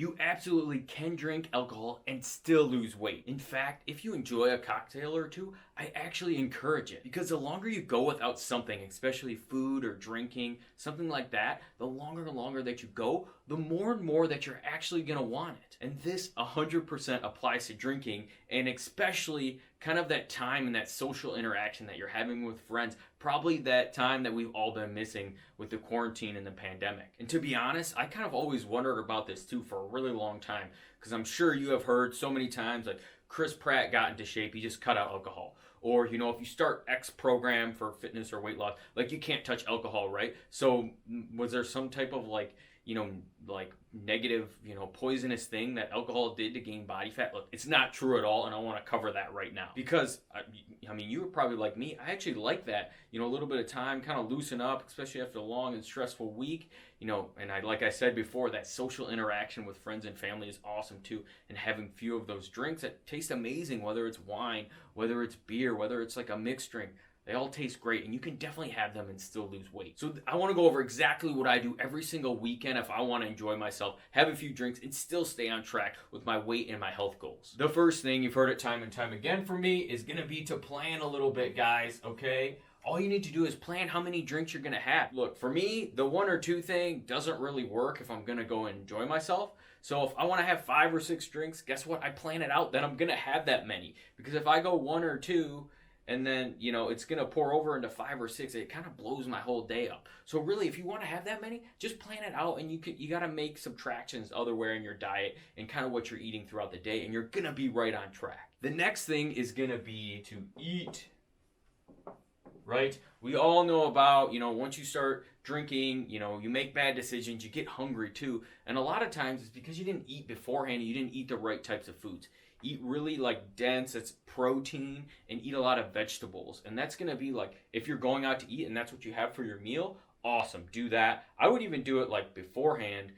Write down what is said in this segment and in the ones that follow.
You absolutely can drink alcohol and still lose weight. In fact, if you enjoy a cocktail or two, I actually encourage it because the longer you go without something, especially food or drinking, something like that, the longer that you go, the more and more that you're actually going to want it. And this 100% applies to drinking, and especially kind of that time and that social interaction that you're having with friends, probably that time that we've all been missing with the quarantine and the pandemic. And to be honest, I kind of always wondered about this too for a really long time, because I'm sure you have heard so many times like Chris Pratt got into shape, he just cut out alcohol. Or, if you start X program for fitness or weight loss, like you can't touch alcohol, right? So was there some type of like negative, poisonous thing that alcohol did to gain body fat? Look, it's not true at all, and I want to cover that right now. Because, you were probably like me. I actually like that, a little bit of time, kind of loosen up, especially after a long and stressful week. And like I said before, that social interaction with friends and family is awesome too. And having few of those drinks that taste amazing, whether it's wine, whether it's beer, whether it's like a mixed drink, they all taste great, and you can definitely have them and still lose weight. So I want to go over exactly what I do every single weekend if I want to enjoy myself, have a few drinks, and still stay on track with my weight and my health goals. The first thing, you've heard it time and time again from me, is going to be to plan a little bit, guys, okay? All you need to do is plan how many drinks you're going to have. Look, for me, the 1 or 2 thing doesn't really work if I'm going to go and enjoy myself. So if I want to have 5 or 6 drinks, guess what? I plan it out that I'm going to have that many. Because if I go 1 or 2... and then, it's going to pour over into 5 or 6. It kind of blows my whole day up. So really, if you want to have that many, just plan it out, and you got to make subtractions otherwhere in your diet and kind of what you're eating throughout the day, and you're going to be right on track. The next thing is going to be to eat, right? We all know about, once you start drinking, you make bad decisions, you get hungry too. And a lot of times it's because you didn't eat beforehand, you didn't eat the right types of foods. Eat really dense, it's protein, and eat a lot of vegetables. And that's going to be if you're going out to eat and that's what you have for your meal, awesome, do that. I would even do it beforehand,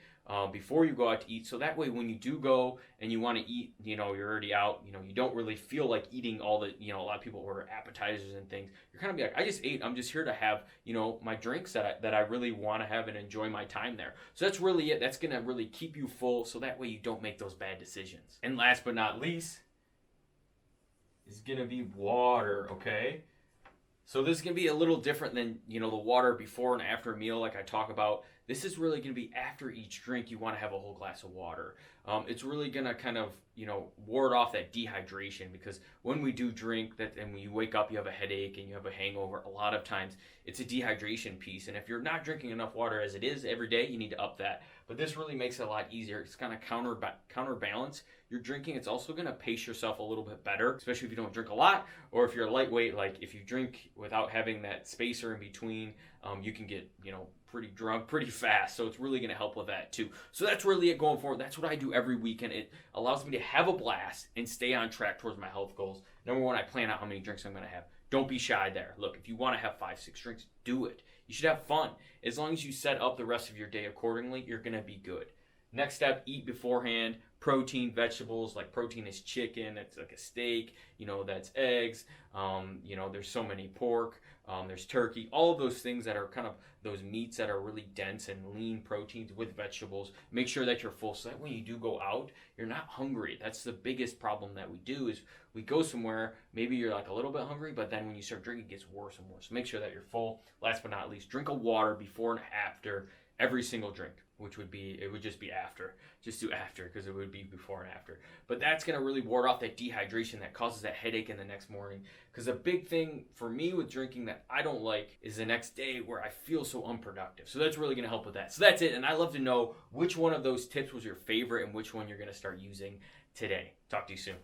before you go out to eat. So that way when you do go and you want to eat, you're already out, you don't really feel like eating all the, a lot of people order appetizers and things. You're kind of be like, I just ate, I'm just here to have, my drinks that I really want to have and enjoy my time there. So that's really it. That's going to really keep you full. So that way you don't make those bad decisions. And last but not least is going to be water. Okay. So this is going to be a little different than, the water before and after a meal like I talk about. This is really going to be after each drink, you want to have a whole glass of water. It's really going to kind of, ward off that dehydration, because when we do drink that and when you wake up, you have a headache and you have a hangover, a lot of times it's a dehydration piece. And if you're not drinking enough water as it is every day, you need to up that. But this really makes it a lot easier. It's kind of counterbalance your drinking. It's also going to pace yourself a little bit better, especially if you don't drink a lot, or if you're lightweight. Like if you drink without having that spacer in between, you can get, pretty drunk pretty fast. So it's really going to help with that too. So that's really it going forward. That's what I do every weekend. It allows me to have a blast and stay on track towards my health goals. Number one, I plan out how many drinks I'm going to have. Don't be shy there. Look, if you want to have 5, 6 drinks, do it. You should have fun. As long as you set up the rest of your day accordingly, you're going to be good. Next step, eat beforehand. Protein, vegetables, like protein is chicken, that's like a steak, that's eggs, there's so many pork, there's turkey, all of those things that are kind of those meats that are really dense and lean proteins with vegetables. Make sure that you're full so that when you do go out, you're not hungry. That's the biggest problem that we do is we go somewhere, maybe you're a little bit hungry, but then when you start drinking, it gets worse and worse. So make sure that you're full. Last but not least, drink a water before and after every single drink, which would just be after. Just do after, because it would be before and after. But that's going to really ward off that dehydration that causes that headache in the next morning. Because a big thing for me with drinking that I don't like is the next day where I feel so unproductive. So that's really going to help with that. So that's it. And I'd love to know which one of those tips was your favorite and which one you're going to start using today. Talk to you soon.